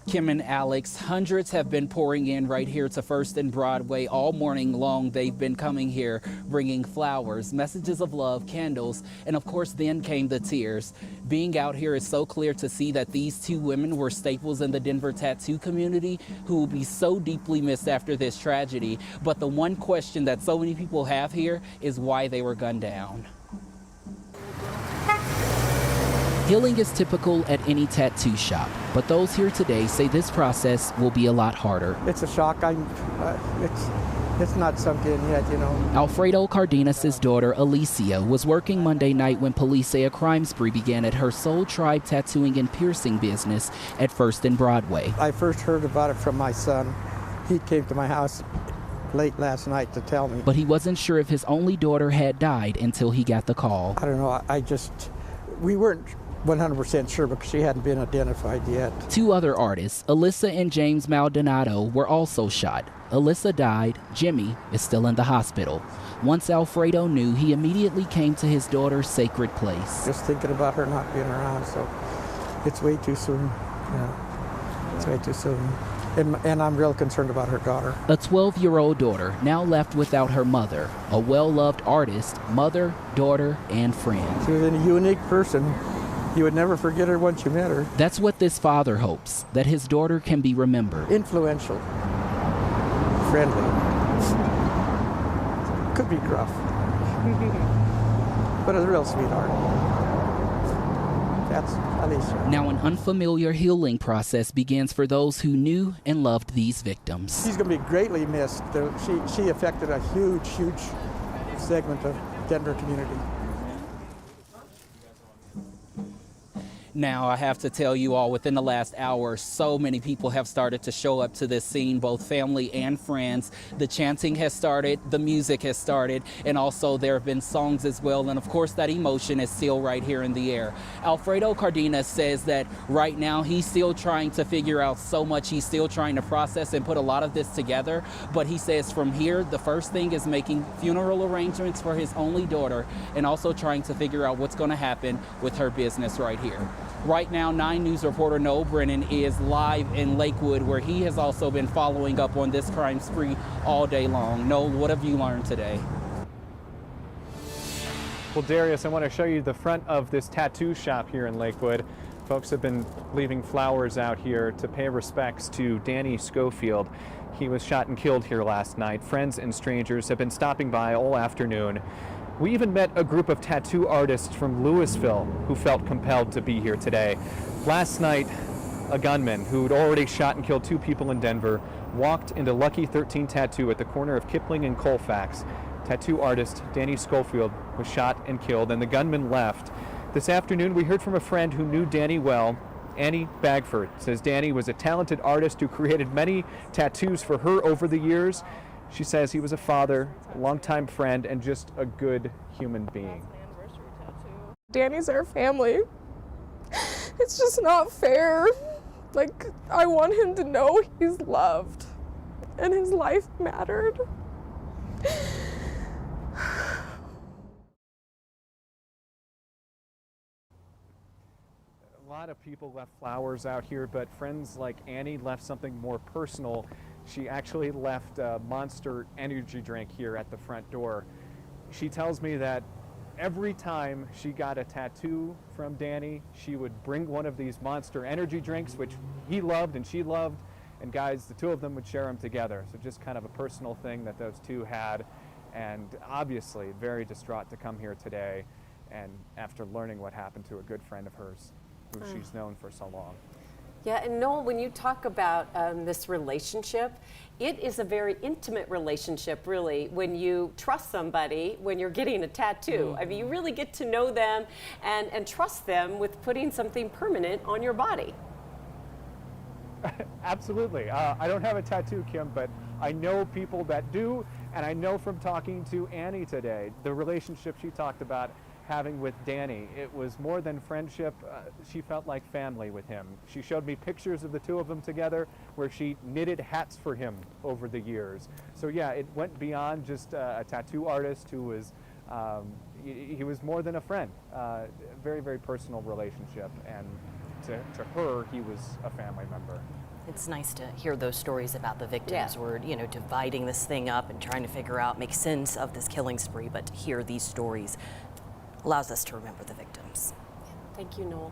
Kim and Alex, hundreds have been pouring in right here to First and Broadway all morning long. They've been coming here bringing flowers, messages of love, candles, and of course then came the tears. Being out here is so clear to see that these two women were staples in the Denver tattoo community who will be so deeply missed after this tragedy. But the one question that so many people have here is why they were gunned down. Healing is typical at any tattoo shop, but those here today say this process will be a lot harder. It's a shock. It's not sunk in yet, you know. Alfredo Cardenas' daughter, Alicia, was working Monday night when police say a crime spree began at her Soul Tribe tattooing and piercing business at First and Broadway. I first heard about it from my son. He came to my house late last night to tell me. But he wasn't sure if his only daughter had died until he got the call. I don't know. We weren't 100% sure because she hadn't been identified yet. Two other artists, Alyssa and James Maldonado, were also shot. Alyssa died. Jimmy is still in the hospital. Once Alfredo knew, he immediately came to his daughter's sacred place. Just thinking about her not being around, so it's way too soon. Yeah, it's way too soon. And I'm real concerned about her daughter. A 12-year-old daughter now left without her mother, a well-loved artist, mother, daughter, and friend. She was a unique person. You would never forget her once you met her. That's what this father hopes, that his daughter can be remembered. Influential, friendly, could be gruff, but a real sweetheart. That's Alicia. Now an unfamiliar healing process begins for those who knew and loved these victims. She's going to be greatly missed. She affected a huge segment of Denver community. Now, I have to tell you all, within the last hour, so many people have started to show up to this scene, both family and friends. The chanting has started, the music has started, and also there have been songs as well. And of course, that emotion is still right here in the air. Alfredo Cardenas says that right now he's still trying to figure out so much. He's still trying to process and put a lot of this together. But he says from here, the first thing is making funeral arrangements for his only daughter and also trying to figure out what's going to happen with her business right here. Right now, 9 News reporter Noel Brennan is live in Lakewood, where he has also been following up on this crime spree all day long. Noel, what have you learned today? Well, Darius, I want to show you the front of this tattoo shop here in Lakewood. Folks have been leaving flowers out here to pay respects to Danny Schofield. He was shot and killed here last night. Friends and strangers have been stopping by all afternoon. We even met a group of tattoo artists from Louisville who felt compelled to be here today. Last night, a gunman who'd already shot and killed 2 people in Denver walked into Lucky 13 Tattoo at the corner of Kipling and Colfax. Tattoo artist Danny Schofield was shot and killed, and the gunman left. This afternoon, we heard from a friend who knew Danny well. Annie Bagford says Danny was a talented artist who created many tattoos for her over the years. She says he was a father, a longtime friend, and just a good human being. Danny's our family. It's just not fair. Like, I want him to know he's loved and his life mattered. A lot of people left flowers out here, but friends like Annie left something more personal. She actually left a Monster energy drink here at the front door. She tells me that every time she got a tattoo from Danny, she would bring one of these Monster energy drinks, which he loved and she loved, and guys, the 2 of them would share them together. So just kind of a personal thing that those 2 had, and obviously very distraught to come here today, and after learning what happened to a good friend of hers, who she's known for so long. Yeah, and Noel, when you talk about this relationship, it is a very intimate relationship, really, when you trust somebody when you're getting a tattoo. I mean, you really get to know them and trust them with putting something permanent on your body. Absolutely. I don't have a tattoo, Kim, but I know people that do, and I know from talking to Annie today, the relationship she talked about having with Danny, it was more than friendship. She felt like family with him. She showed me pictures of the 2 of them together where she knitted hats for him over the years. So yeah, it went beyond just a tattoo artist who was, he was more than a friend. Very, very personal relationship. And to her, he was a family member. It's nice to hear those stories about the victims. Yeah. We're, dividing this thing up and trying to figure out, make sense of this killing spree, but to hear these stories allows us to remember the victims. Thank you, Noel.